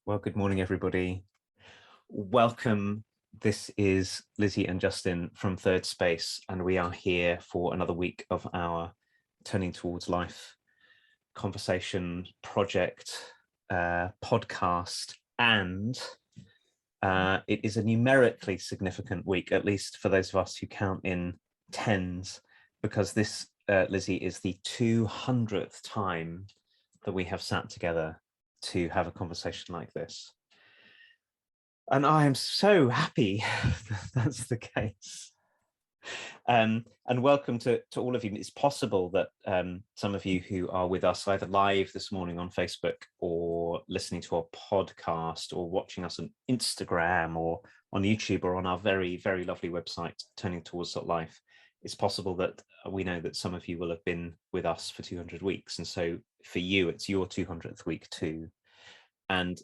Well, good morning, everybody. Welcome. This is Lizzie and Justin from Thirdspace, and we are here for another week of our Turning Towards Life conversation project, podcast, and it is a numerically significant week, at least for those of us who count in tens, because this, Lizzie, is the 200th time that we have sat together to have a conversation like this. And I am so happy that's the case. And welcome to all of you. It's possible that some of you who are with us either live this morning on Facebook or listening to our podcast or watching us on Instagram or on YouTube or on our very, very lovely website, Turning Towards Life, it's possible that we know that some of you will have been with us for 200 weeks. And so for you, it's your 200th week too. And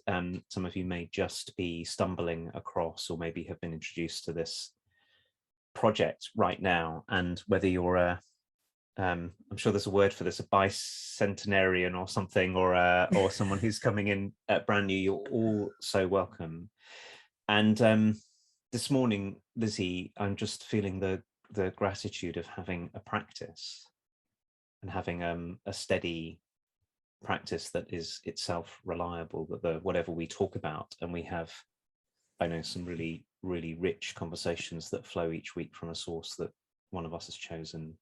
some of you may just be stumbling across or maybe have been introduced to this project right now. And whether you're I'm sure there's a word for this, a bicentenarian or something, or someone who's coming in brand new, you're all so welcome. And this morning, Lizzie, I'm just feeling the gratitude of having a practice and having a steady practice that is itself reliable, that whatever we talk about, and we have, I know, some really, really rich conversations that flow each week from a source that one of us has chosen.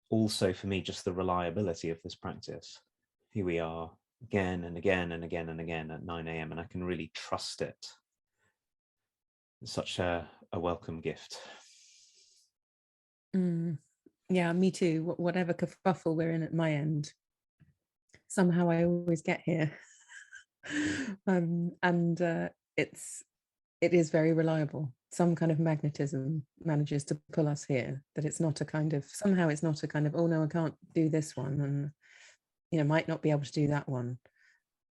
Also, for me, just the reliability of this practice. Here we are again and again and again and again at 9 a.m. and I can really trust it. It's such a welcome gift. Yeah, me too. Whatever kerfuffle we're in at my end, somehow I always get here. It is very reliable. Some kind of magnetism manages to pull us here, that it's not a kind of, somehow it's not a kind of, oh no, I can't do this one, and might not be able to do that one.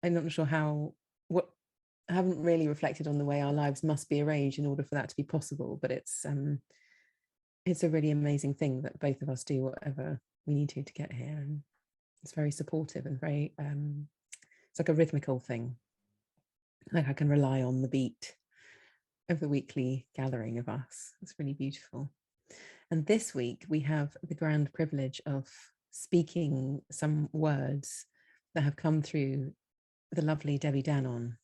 I'm not sure I haven't really reflected on the way our lives must be arranged in order for that to be possible, but it's a really amazing thing that both of us do whatever we need to get here, and it's very supportive and very it's like a rhythmical thing. Like I can rely on the beat of the weekly gathering of us. It's really beautiful. And this week we have the grand privilege of speaking some words that have come through the lovely Debbie Danon.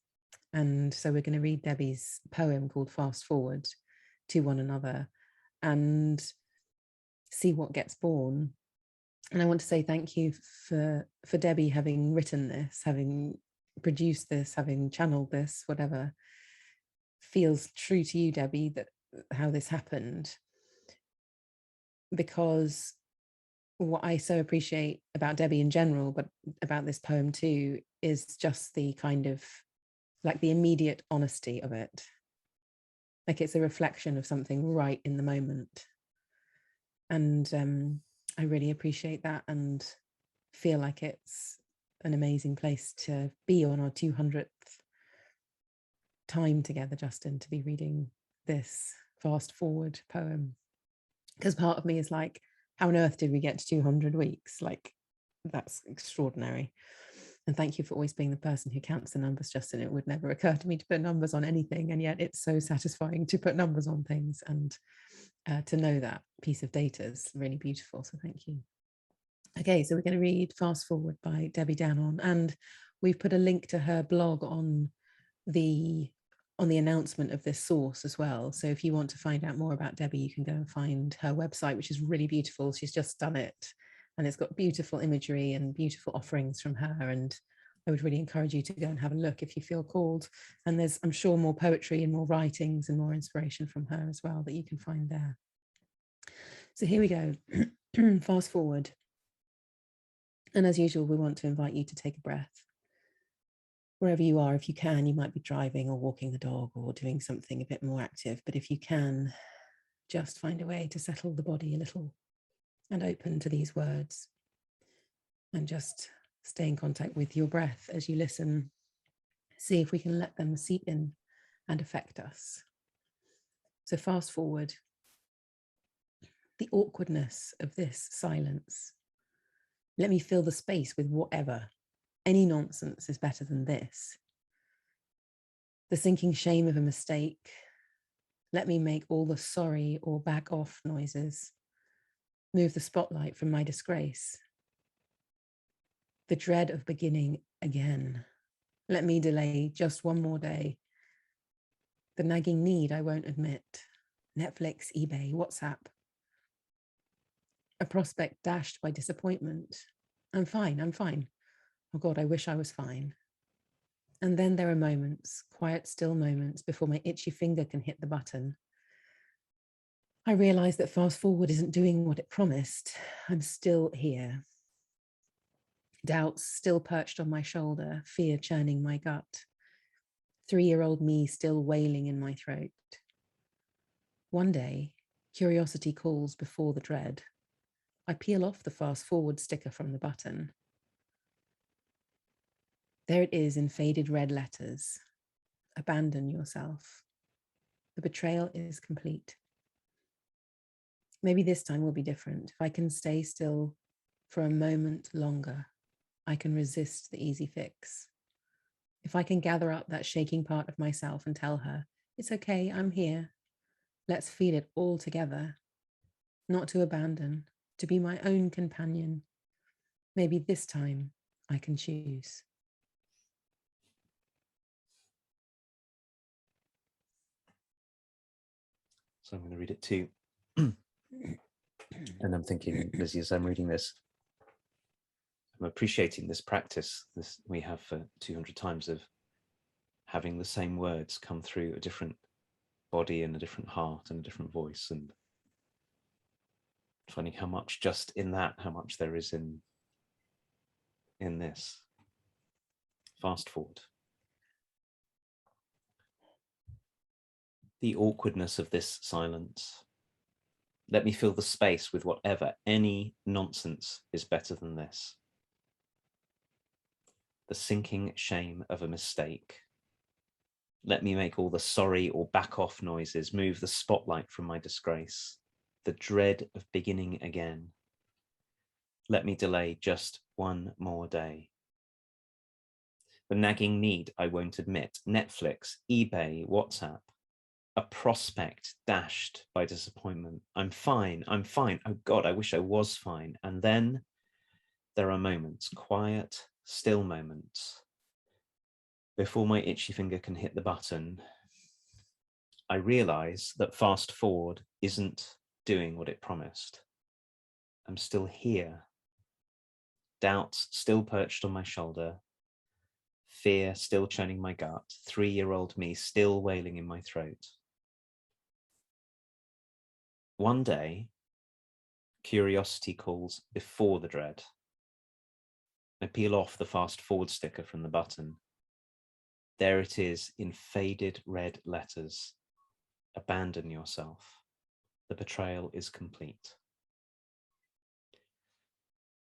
And so we're going to read Debbie's poem called Fast Forward to one another and see what gets born. And I want to say thank you for Debbie having written this, having produced this, having channeled this, whatever feels true to you, Debbie, that how this happened. Because what I so appreciate about Debbie in general, but about this poem too, is just the kind of like the immediate honesty of it. Like it's a reflection of something right in the moment. And I really appreciate that and feel like it's an amazing place to be on our 200th time together, Justin, to be reading this fast forward poem. Because part of me is like, how on earth did we get to 200 weeks? Like, that's extraordinary. And thank you for always being the person who counts the numbers, Justin. It would never occur to me to put numbers on anything. And yet it's so satisfying to put numbers on things, and to know that piece of data is really beautiful. So thank you. Okay, so we're going to read Fast Forward by Debbie Danon. And we've put a link to her blog on the announcement of this source as well. So if you want to find out more about Debbie, you can go and find her website, which is really beautiful. She's just done it, and it's got beautiful imagery and beautiful offerings from her. And I would really encourage you to go and have a look if you feel called. And there's, I'm sure, more poetry and more writings and more inspiration from her as well that you can find there. So here we go. Fast forward. And as usual, we want to invite you to take a breath. Wherever you are, if you can, you might be driving or walking the dog or doing something a bit more active. But if you can, just find a way to settle the body a little and open to these words. And just stay in contact with your breath as you listen. See if we can let them seep in and affect us. So fast forward. The awkwardness of this silence. Let me fill the space with whatever. Any nonsense is better than this. the sinking shame of a mistake. Let me make all the sorry or back off noises. Move the spotlight from my disgrace. The dread of beginning again. Let me delay just one more day. The nagging need I won't admit. Netflix, eBay, WhatsApp. A prospect dashed by disappointment. I'm fine, I'm fine. Oh God, I wish I was fine. And then there are moments, quiet, still moments before my itchy finger can hit the button. I realize that fast forward isn't doing what it promised. I'm still here. Doubts still perched on my shoulder, fear churning my gut. 3-year-old me still wailing in my throat. One day, curiosity calls before the dread. I peel off the fast forward sticker from the button. There it is in faded red letters. Abandon yourself. The betrayal is complete. Maybe this time will be different. If I can stay still for a moment longer, I can resist the easy fix. If I can gather up that shaking part of myself and tell her, it's okay, I'm here. Let's feel it all together. Not to abandon, to be my own companion. Maybe this time I can choose. So I'm going to read it too. And I'm thinking, Lizzie, as I'm reading this, I'm appreciating this practice this we have for 200 times of having the same words come through a different body and a different heart and a different voice, and finding how much just in that, how much there is in this. Fast forward. The awkwardness of this silence. Let me fill the space with whatever, any nonsense is better than this. The sinking shame of a mistake. Let me make all the sorry or back off noises, move the spotlight from my disgrace. The dread of beginning again. Let me delay just one more day. The nagging need I won't admit. Netflix, eBay, WhatsApp. A prospect dashed by disappointment. I'm fine, I'm fine. Oh God, I wish I was fine. And then there are moments, quiet, still moments. Before my itchy finger can hit the button, I realize that fast forward isn't doing what it promised. I'm still here. Doubts still perched on my shoulder. Fear still churning my gut. 3-year-old me still wailing in my throat. One day, curiosity calls before the dread. I peel off the fast forward sticker from the button. There it is in faded red letters. Abandon yourself. The betrayal is complete.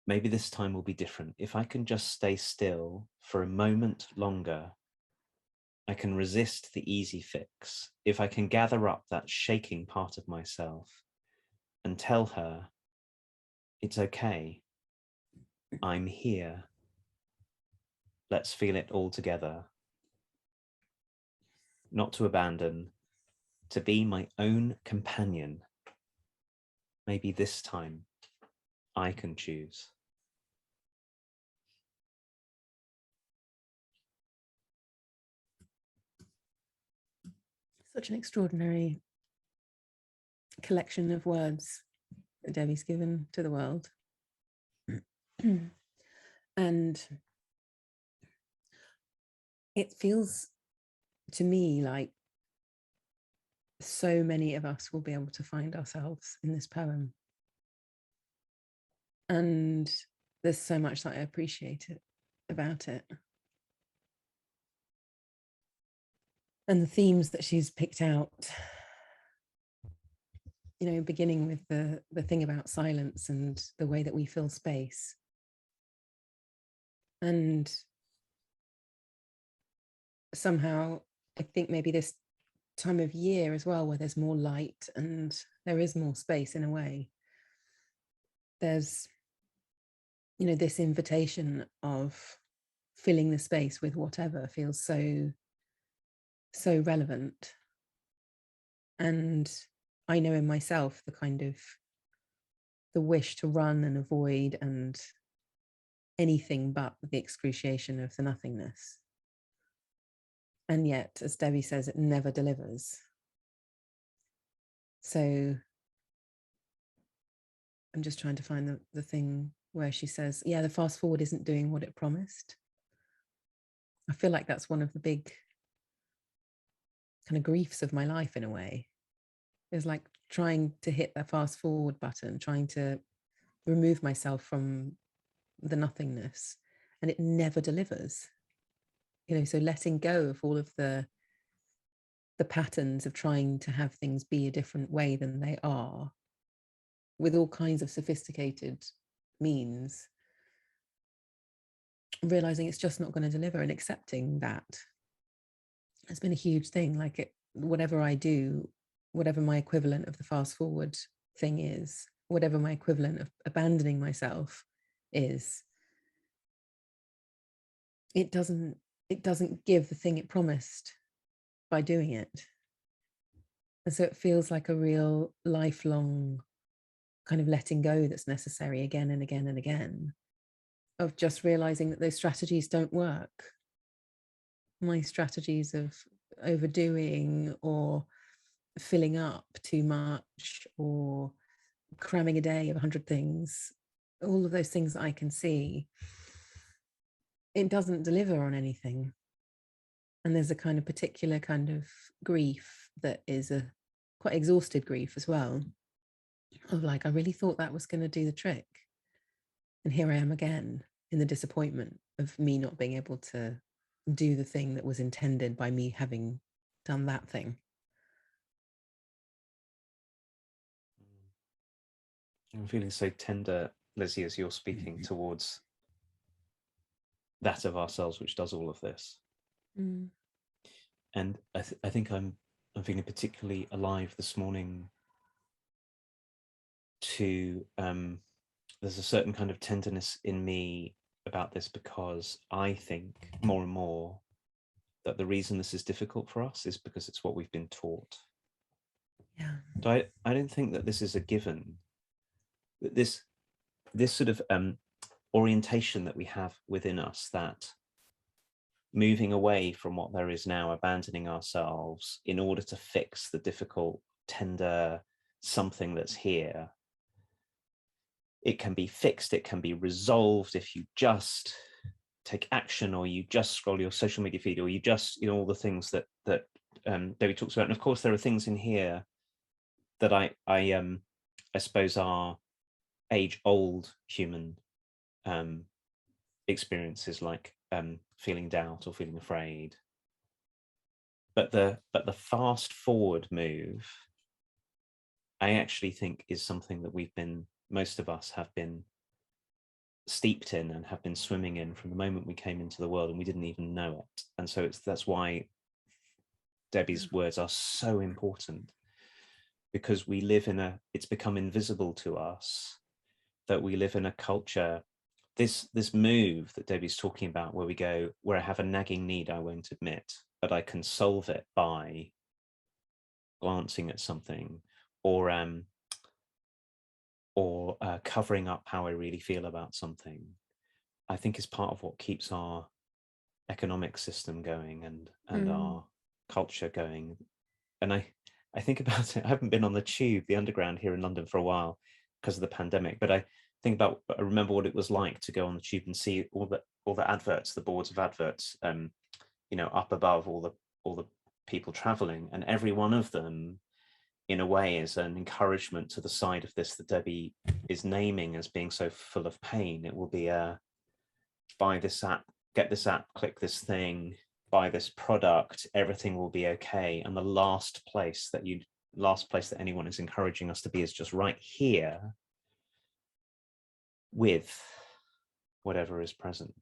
Maybe this time will be different. If I can just stay still for a moment longer, I can resist the easy fix. If I can gather up that shaking part of myself and tell her, it's okay, I'm here. Let's feel it all together. Not to abandon, to be my own companion. Maybe this time I can choose. Such an extraordinary collection of words that Debbie's given to the world. And it feels to me like so many of us will be able to find ourselves in this poem. And there's so much that I appreciate about it. And the themes that she's picked out, you know, beginning with the thing about silence and the way that we fill space. And somehow, I think maybe this time of year as well, where there's more light and there is more space in a way, there's, you know, this invitation of filling the space with whatever feels so so relevant. And I know in myself the kind of the wish to run and avoid and anything but the excruciation of the nothingness. And yet, as Debbie says, it never delivers. So I'm just trying to find the thing where she says, yeah, the fast forward isn't doing what it promised. I feel like that's one of the big kind of griefs of my life in a way, is like trying to hit that fast forward button, trying to remove myself from the nothingness, and it never delivers. You know, so letting go of all of the patterns of trying to have things be a different way than they are, with all kinds of sophisticated means, realizing it's just not going to deliver, and accepting that has been a huge thing. Like it, whatever I do, whatever my equivalent of the fast forward thing is, whatever my equivalent of abandoning myself is, it doesn't give the thing it promised by doing it. And so it feels like a real lifelong kind of letting go that's necessary again and again and again, of just realizing that those strategies don't work. My strategies of overdoing or filling up too much or cramming a day of 100 things, all of those things that I can see, it doesn't deliver on anything. And there's a kind of particular kind of grief that is a quite exhausted grief as well, of like, I really thought that was going to do the trick, and here I am again in the disappointment of me not being able to do the thing that was intended by me having done that thing. I'm feeling so tender, Lizzie, as you're speaking towards that of ourselves which does all of this. And I think I'm feeling particularly alive this morning to there's a certain kind of tenderness in me about this, because I think more and more that the reason this is difficult for us is because it's what we've been taught. Yeah. So I don't think that this is a given. That this sort of orientation that we have within us, that moving away from what there is now, abandoning ourselves in order to fix the difficult, tender something that's here. It can be fixed, it can be resolved if you just take action, or you just scroll your social media feed, or you just, you know, all the things that Debbie talks about. And of course, there are things in here that I suppose are age-old human experiences, like feeling doubt or feeling afraid. But the fast forward move, I actually think, is something that most of us have been steeped in and have been swimming in from the moment we came into the world, and we didn't even know it. And so that's why Debbie's words are so important, because we live it's become invisible to us that we live in a culture, this move that Debbie's talking about, where I have a nagging need I won't admit, but I can solve it by glancing at something, or covering up how I really feel about something, I think is part of what keeps our economic system going and our culture going. And I think about it. I haven't been on the tube, the underground here in London, for a while because of the pandemic, but I remember what it was like to go on the tube and see all the adverts, the boards of adverts, you know, up above all the people traveling, and every one of them in a way is an encouragement to the side of this that Debbie is naming as being so full of pain. It will be buy this app, get this app, click this thing, buy this product, everything will be okay. And the last place that anyone is encouraging us to be is just right here with whatever is present.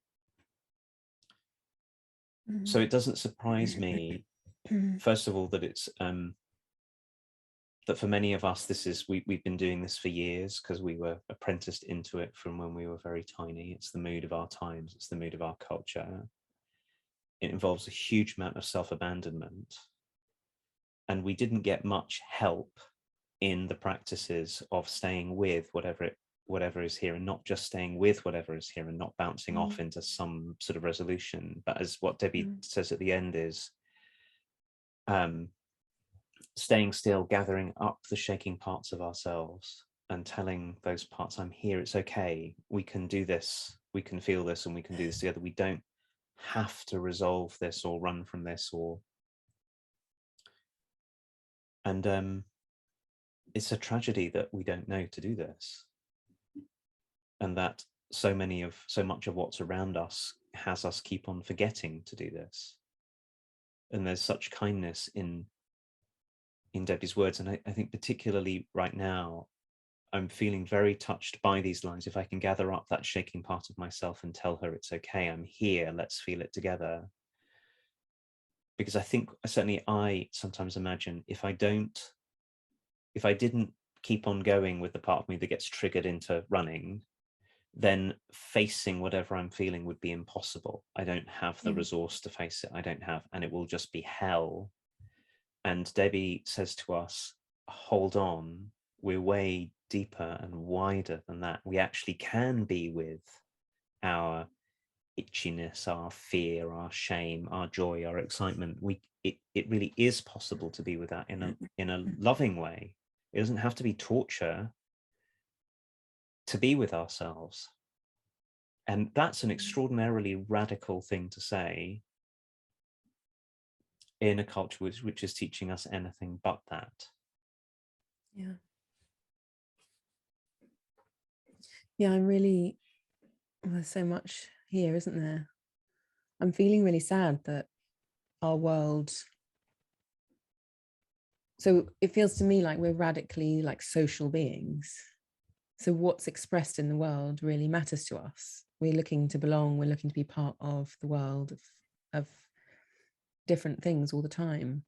So it doesn't surprise me, first of all, that it's that for many of us, we've been doing this for years because we were apprenticed into it from when we were very tiny. It's the mood of our times, it's the mood of our culture. it involves a huge amount of self-abandonment. And we didn't get much help in the practices of staying with whatever is here, and not just staying with whatever is here and not bouncing off into some sort of resolution. But as what Debbie says at the end is, staying still, gathering up the shaking parts of ourselves and telling those parts, I'm here, it's okay, we can do this, we can feel this, and we can do this together. We don't have to resolve this or run from this, or and it's a tragedy that we don't know to do this, and that so much of what's around us has us keep on forgetting to do this. And there's such kindness in Debbie's words, and I think particularly right now I'm feeling very touched by these lines. If I can gather up that shaking part of myself and tell her it's okay, I'm here, let's feel it together. Because I think certainly I sometimes imagine if I didn't keep on going with the part of me that gets triggered into running, then facing whatever I'm feeling would be impossible. I don't have the resource to face it. I don't have, and it will just be hell. And Debbie says to us, hold on, we're way deeper and wider than that. We actually can be with our itchiness, our fear, our shame, our joy, our excitement. It really is possible to be with that in a loving way. It doesn't have to be torture to be with ourselves. And that's an extraordinarily radical thing to say in a culture which is teaching us anything but that. Yeah. Yeah, there's so much here, isn't there? I'm feeling really sad that our world, so it feels to me like we're radically like social beings. So what's expressed in the world really matters to us. We're looking to belong, we're looking to be part of the world of different things all the time.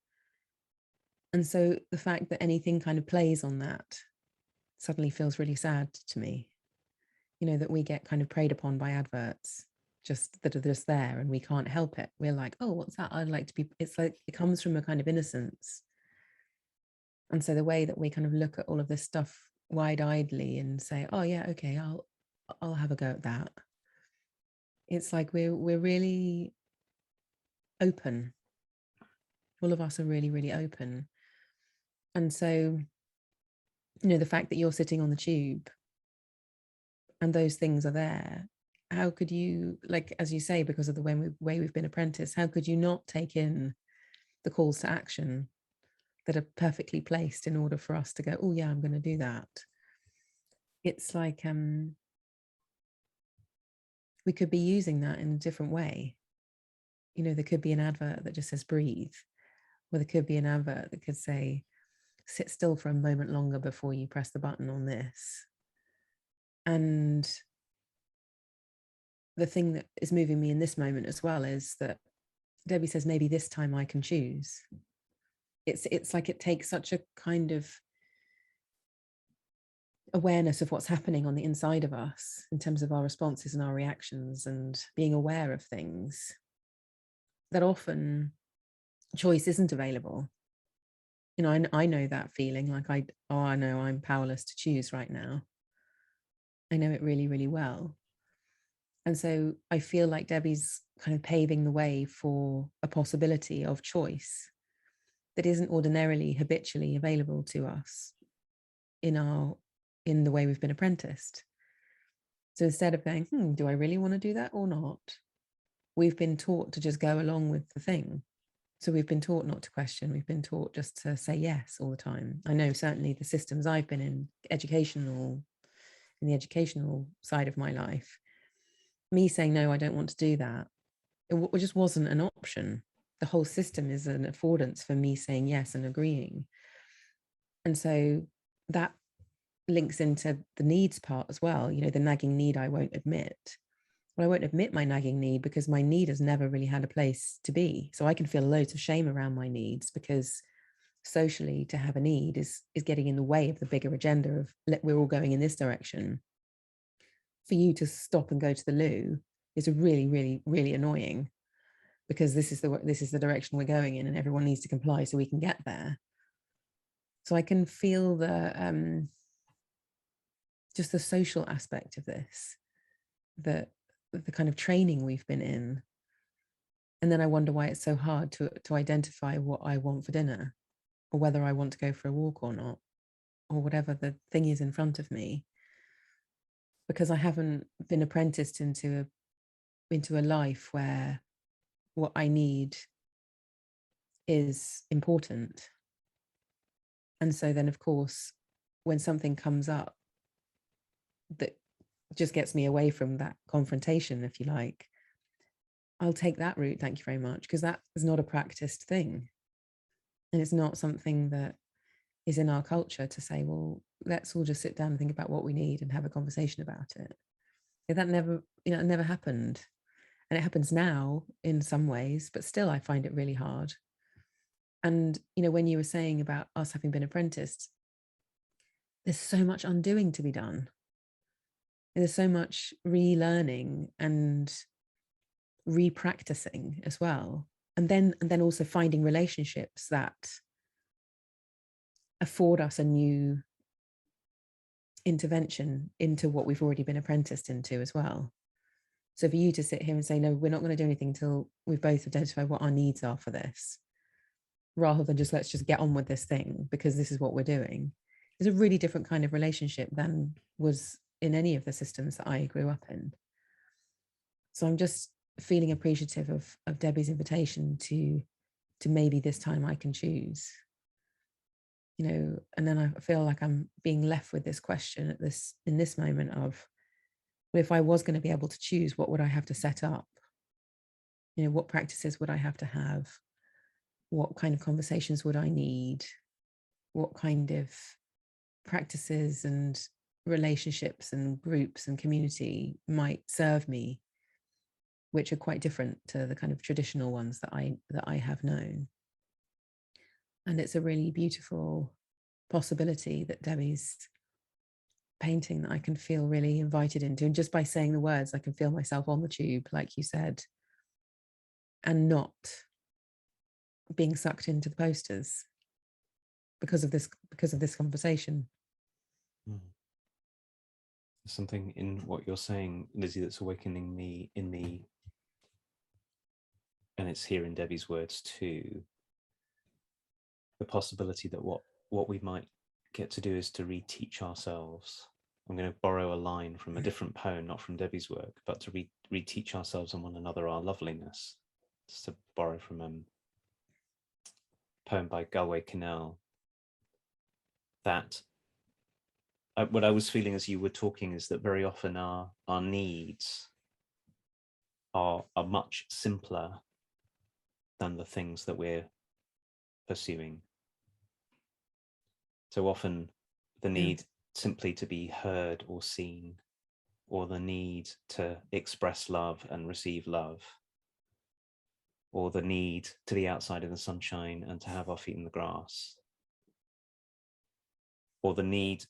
And so the fact that anything kind of plays on that suddenly feels really sad to me. You know, that we get kind of preyed upon by adverts just that are just there and we can't help it. We're like, oh, what's that? I'd like to be, it's like, it comes from a kind of innocence. And so the way that we kind of look at all of this stuff wide-eyedly and say, oh yeah, okay, I'll have a go at that. It's like we're really open. All of us are really, really open. And so, you know, the fact that you're sitting on the tube and those things are there, how could you, like, as you say, because of the way we've been apprenticed, how could you not take in the calls to action that are perfectly placed in order for us to go, oh yeah, I'm going to do that? It's like we could be using that in a different way. You know, there could be an advert that just says breathe, or there could be an advert that could say sit still for a moment longer before you press the button on this. And the thing that is moving me in this moment as well is that Debbie says maybe this time I can choose. It's like it takes such a kind of awareness of what's happening on the inside of us in terms of our responses and our reactions and being aware of things, that often choice isn't available. You know, I know that feeling, like I know I'm powerless to choose right now. I know it really, really well. And so I feel like Debbie's kind of paving the way for a possibility of choice that isn't ordinarily habitually available to us in the way we've been apprenticed. So instead of going, do I really want to do that or not? We've been taught to just go along with the thing. So we've been taught not to question. We've been taught just to say yes all the time. I know certainly the systems I've been in the educational side of my life, me saying, no, I don't want to do that, it just wasn't an option. The whole system is an affordance for me saying yes and agreeing. And so that links into the needs part as well. You know, the nagging need I won't admit. Well, I won't admit my nagging need because my need has never really had a place to be. So I can feel loads of shame around my needs because socially to have a need is getting in the way of the bigger agenda of we're all going in this direction. For you to stop and go to the loo is really, really, really annoying. because this is the direction we're going in, and everyone needs to comply so we can get there. So I can feel the just the social aspect of this, the kind of training we've been in. And then I wonder why it's so hard to identify what I want for dinner, or whether I want to go for a walk or not, or whatever the thing is in front of me, because I haven't been apprenticed into a life where what I need is important. And so then, of course, when something comes up that just gets me away from that confrontation, if you like, I'll take that route, thank you very much, because that is not a practiced thing. And it's not something that is in our culture to say, well, let's all just sit down and think about what we need and have a conversation about it. That never, it never happened. And it happens now in some ways, but still I find it really hard. And, when you were saying about us having been apprenticed, there's so much undoing to be done. There's so much relearning and repracticing as well. And then also finding relationships that afford us a new intervention into what we've already been apprenticed into as well. So for you to sit here and say, no, we're not going to do anything until we've both identified what our needs are for this, rather than let's just get on with this thing because this is what we're doing, is a really different kind of relationship than was in any of the systems that I grew up in. So I'm just feeling appreciative of Debbie's invitation to maybe this time I can choose, and then I feel like I'm being left with this question in this moment of, well, if I was going to be able to choose, what would I have to set up? What practices would I have to have? What kind of conversations would I need? What kind of practices and relationships and groups and community might serve me, which are quite different to the kind of traditional ones that I have known. And it's a really beautiful possibility that Debbie's painting that I can feel really invited into. And just by saying the words, I can feel myself on the tube, like you said, and not being sucked into the posters because of this conversation. There's something in what you're saying, Lizzie, that's awakening me and it's here in Debbie's words too, the possibility that what we might get to do is to reteach ourselves. I'm going to borrow a line from a different poem, not from Debbie's work, but to reteach ourselves and one another our loveliness. Just to borrow from a poem by Galway Kinnell. That what I was feeling as you were talking is that very often our needs are much simpler than the things that we're pursuing. So often the need simply to be heard or seen, or the need to express love and receive love, or the need to be outside in the sunshine and to have our feet in the grass, or the need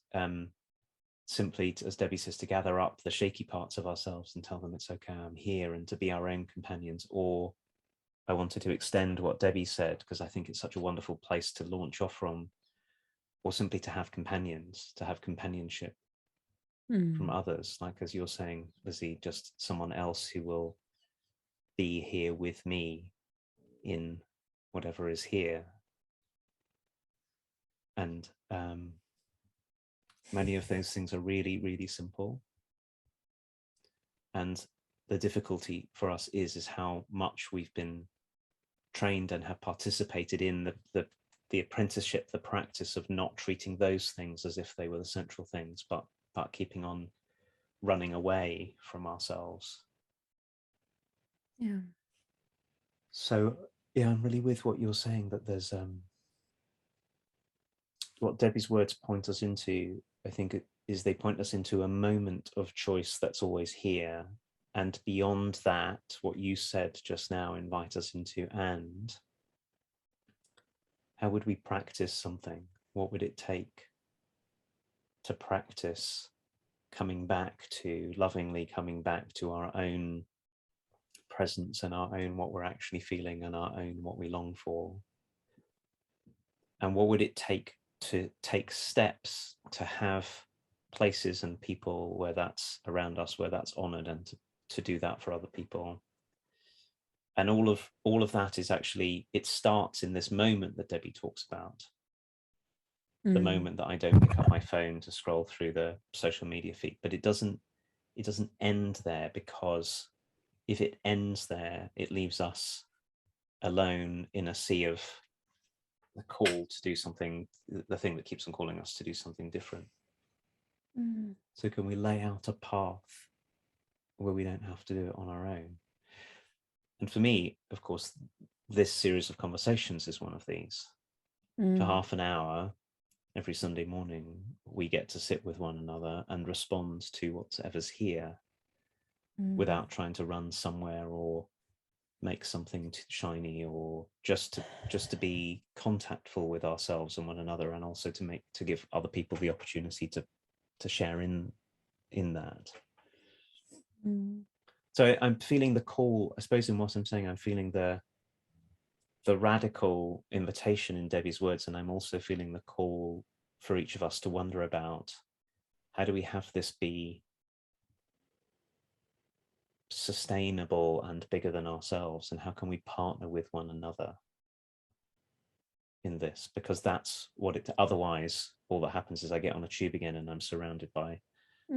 simply to, as Debbie says, to gather up the shaky parts of ourselves and tell them it's okay, I'm here, and to be our own companions. Or I wanted to extend what Debbie said, because I think it's such a wonderful place to launch off from, or simply to have companions, to have companionship from others, like as you're saying, Lizzie, just someone else who will be here with me in whatever is here. And many of those things are really, really simple. And the difficulty for us is how much we've been trained and have participated in the apprenticeship, the practice of not treating those things as if they were the central things, but keeping on running away from ourselves. Yeah. So yeah, I'm really with what you're saying, that there's what Debbie's words point us into, I think, is they point us into a moment of choice that's always here. And beyond that, what you said just now invite us into, and how would we practice something? What would it take to practice coming back to, lovingly coming back to our own presence and our own what we're actually feeling and our own what we long for? And what would it take to take steps to have places and people where that's around us, where that's honored, and to do that for other people? And all of that is actually, it starts in this moment that Debbie talks about, the moment that I don't pick up my phone to scroll through the social media feed. But it doesn't end there, because if it ends there, it leaves us alone in a sea of the call to do something, the thing that keeps on calling us to do something different. So can we lay out a path where we don't have to do it on our own? And for me, of course, this series of conversations is one of these. For half an hour every Sunday morning, we get to sit with one another and respond to whatever's here without trying to run somewhere or make something too shiny, or just to be contactful with ourselves and one another, and also to give other people the opportunity to share in that. So I'm feeling the call, I suppose, in what I'm saying. I'm feeling the radical invitation in Debbie's words, and I'm also feeling the call for each of us to wonder about, how do we have this be sustainable and bigger than ourselves, and how can we partner with one another in this? Because that's what it, otherwise all that happens is I get on a tube again and I'm surrounded by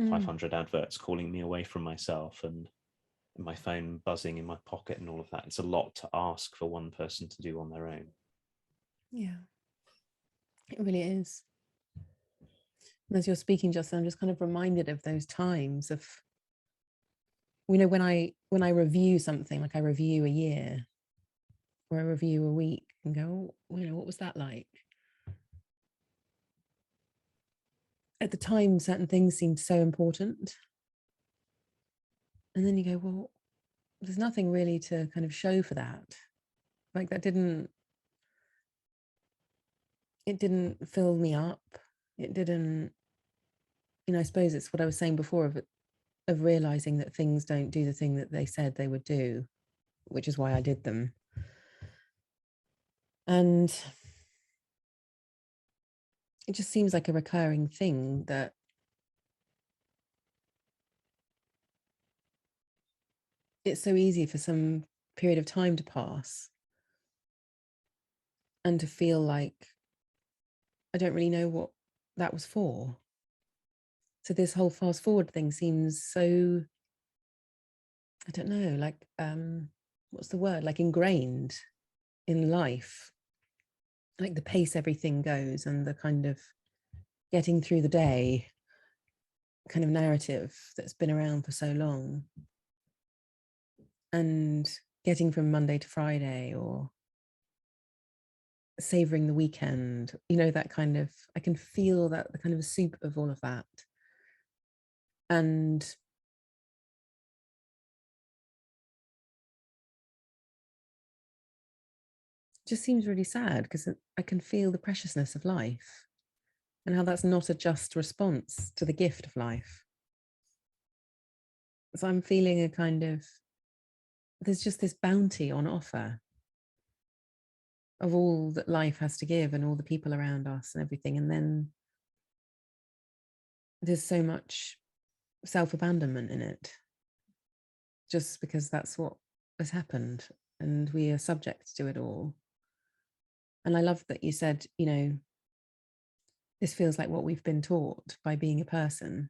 500 adverts calling me away from myself, and my phone buzzing in my pocket and all of that. It's a lot to ask for one person to do on their own. Yeah, it really is. And as you're speaking, Justin, I'm just kind of reminded of those times of, you know, when I review something, like I review a year or I review a week and go, oh, you know, what was that like? At the time, certain things seemed so important. And then you go, well, there's nothing really to kind of show for that. Like it didn't fill me up. It didn't, you know, I suppose it's what I was saying before of realizing that things don't do the thing that they said they would do, which is why I did them. And it just seems like a recurring thing that it's so easy for some period of time to pass and to feel like I don't really know what that was for. So this whole fast forward thing seems so, I don't know, like what's the word, like ingrained in life, like the pace everything goes and the kind of getting through the day kind of narrative that's been around for so long, and getting from Monday to Friday, or savoring the weekend, you know, that kind of, I can feel that, the kind of soup of all of that. And just seems really sad because I can feel the preciousness of life and how that's not a just response to the gift of life. So I'm feeling a kind of, there's just this bounty on offer of all that life has to give and all the people around us and everything. And then there's so much self-abandonment in it, just because that's what has happened and we are subject to it all. And I love that you said, you know, this feels like what we've been taught by being a person.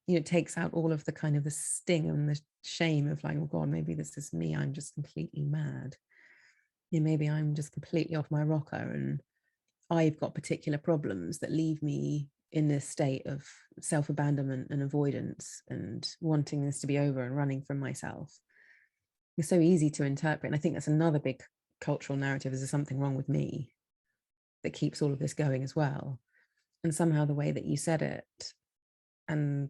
You know, it takes out all of the kind of the sting and the shame of like, oh God, maybe this is me. I'm just completely mad. You know, maybe I'm just completely off my rocker and I've got particular problems that leave me in this state of self-abandonment and avoidance and wanting this to be over and running from myself. It's so easy to interpret. And I think that's another big cultural narrative, is there something wrong with me that keeps all of this going as well? And somehow the way that you said it, and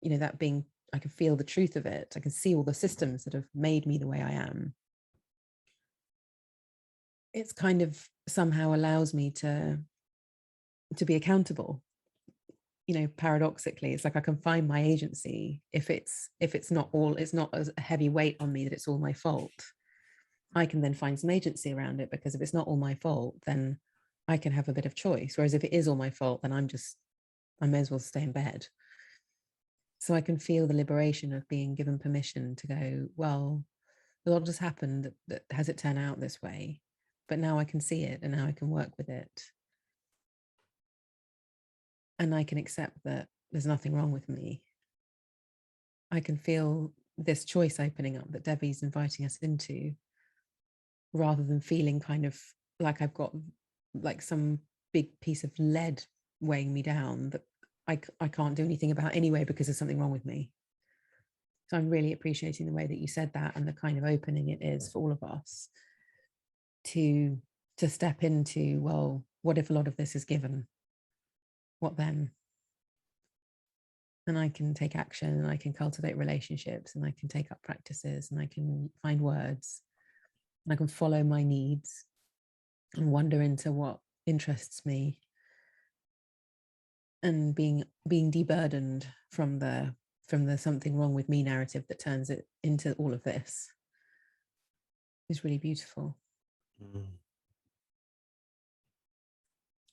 you know, that being, I can feel the truth of it, I can see all the systems that have made me the way I am, it's kind of somehow allows me to be accountable paradoxically, it's like I can find my agency if it's not a heavy weight on me that it's all my fault. I can then find some agency around it, because if it's not all my fault, then I can have a bit of choice. Whereas if it is all my fault, then I may as well stay in bed. So I can feel the liberation of being given permission to go, well, a lot has happened that has it turned out this way, but now I can see it and now I can work with it. And I can accept that there's nothing wrong with me. I can feel this choice opening up that Debbie's inviting us into, rather than feeling kind of like I've got like some big piece of lead weighing me down that I can't do anything about anyway because there's something wrong with me. So I'm really appreciating the way that you said that, and the kind of opening it is for all of us to step into, well, what if a lot of this is given? What then? And I can take action, and I can cultivate relationships, and I can take up practices, and I can find words, and I can follow my needs and wander into what interests me, and being deburdened from the something wrong with me narrative that turns it into all of this is really beautiful.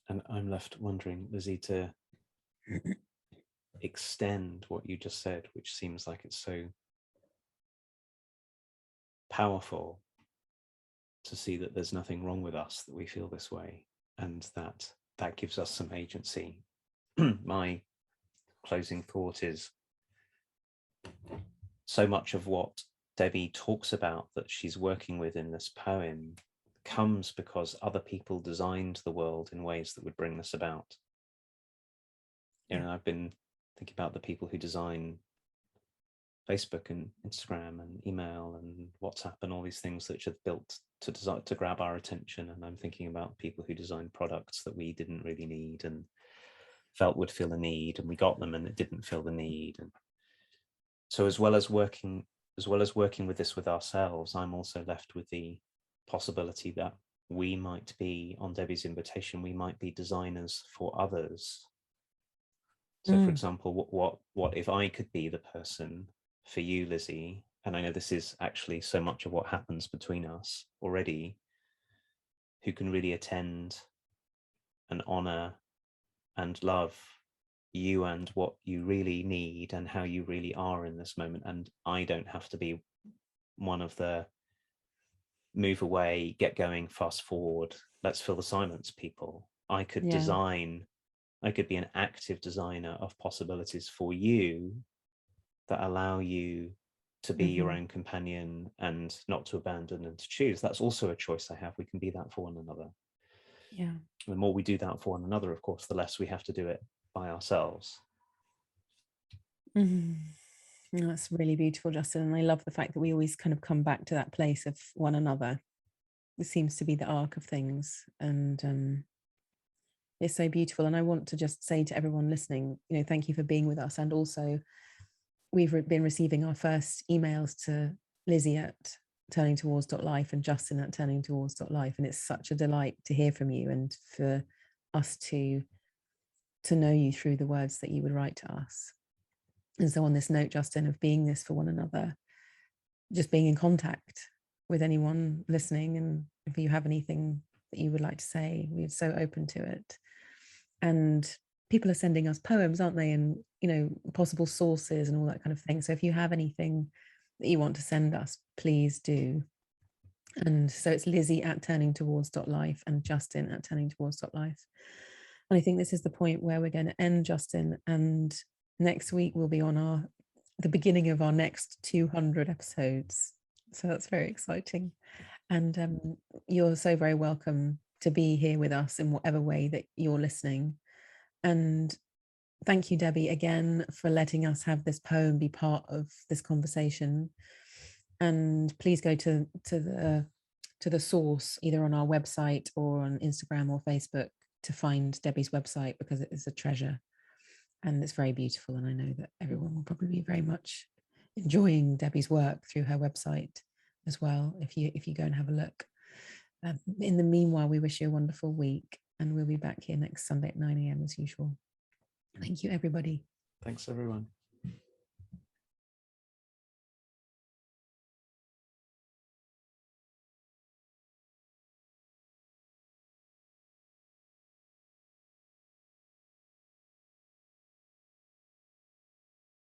And I'm left wondering, Lizzie, to extend what you just said, which seems like it's so powerful, to see that there's nothing wrong with us, that we feel this way, and that gives us some agency. My closing thought is, so much of what Debbie talks about that she's working with in this poem comes because other people designed the world in ways that would bring this about. I've been thinking about the people who design Facebook and Instagram and email and WhatsApp and all these things that are built to grab our attention. And I'm thinking about people who design products that we didn't really need and felt would fill a need, and we got them and it didn't fill the need. And so as well as working with this with ourselves, I'm also left with the possibility that we might be, on Debbie's invitation, we might be designers for others. So for example, what if I could be the person for you, Lizzie, and I know this is actually so much of what happens between us already, who can really attend and honor and love you and what you really need and how you really are in this moment. And I don't have to be one of the move away, get going, fast forward, let's fill the silence people. I could design, I could be an active designer of possibilities for you that allow you to be your own companion and not to abandon and to choose. That's also a choice I have. We can be that for one another. Yeah. The more we do that for one another, of course, the less we have to do it by ourselves. That's really beautiful, Justin. And I love the fact that we always kind of come back to that place of one another. It seems to be the arc of things. And it's so beautiful. And I want to just say to everyone listening, thank you for being with us. And also, we've been receiving our first emails to Lizzie at turningtowards.life and Justin at turningtowards.life. And it's such a delight to hear from you and for us to know you through the words that you would write to us. And so on this note, Justin, of being this for one another, just being in contact with anyone listening, and if you have anything that you would like to say, we're so open to it. And people are sending us poems, aren't they? And, possible sources and all that kind of thing. So if you have anything that you want to send us, please do. And so it's Lizzie at turningtowards.life and Justin at turningtowards.life. And I think this is the point where we're going to end, Justin. And next week we'll be on the beginning of our next 200 episodes. So that's very exciting. And you're so very welcome to be here with us in whatever way that you're listening. And thank you, Debbie, again, for letting us have this poem be part of this conversation. And please go to the source, either on our website or on Instagram or Facebook, to find Debbie's website, because it is a treasure and it's very beautiful. And I know that everyone will probably be very much enjoying Debbie's work through her website as well, if you go and have a look. In the meanwhile, we wish you a wonderful week, and we'll be back here next Sunday at 9 a.m. as usual. Thank you, everybody. Thanks, everyone.